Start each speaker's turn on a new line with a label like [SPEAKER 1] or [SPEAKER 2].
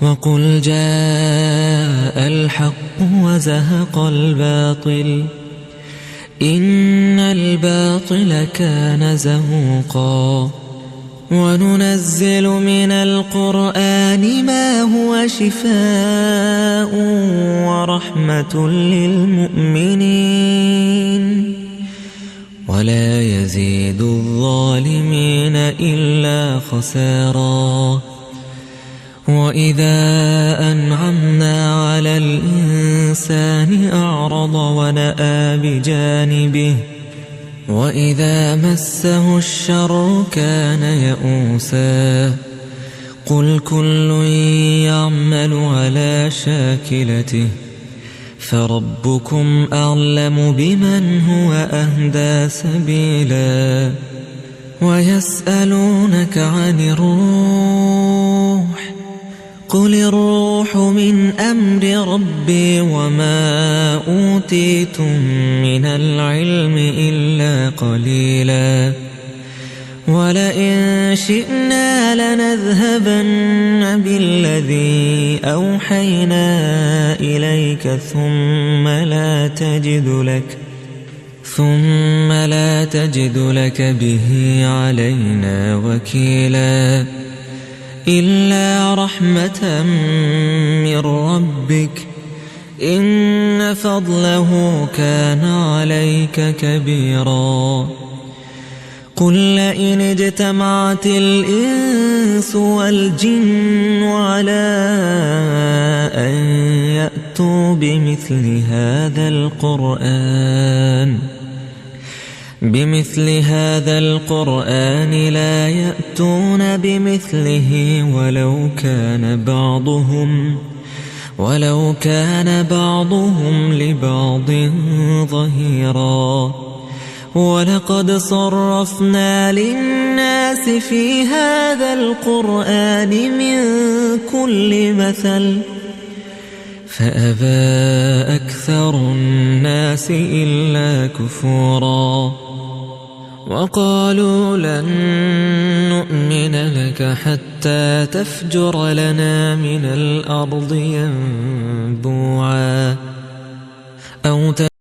[SPEAKER 1] وقل جاء الحق وزهق الباطل إن الباطل كان زهوقا وننزل من القرآن ما هو شفاء ورحمة للمؤمنين ولا يزيد الظالمين إلا خسارا وإذا أنعمنا على الإنسان أعرض ونأى بجانبه وإذا مسه الشر كان يئوسا قل كل يعمل على شاكلته فربكم أعلم بمن هو أهدى سبيلا ويسألونك عن الروح قل الروح من أمر ربي وما أوتيتم من العلم إلا قليلا ولئن شئنا لنذهبن بالذي أوحينا إليك ثم لا تجد لك به علينا وكيلا إلا رحمة من ربك إن فضله كان عليك كبيرا قل لئن اجتمعت الإنس والجن على أن يأتوا بمثل هذا القرآن لا يأتون بمثله ولو كان بعضهم لبعض ظهيرا ولقد صرفنا للناس في هذا القرآن من كل مثل فأبى أكثر الناس إلا كفورا وقالوا لن نؤمن لك حتى تفجر لنا من الأرض ينبوعا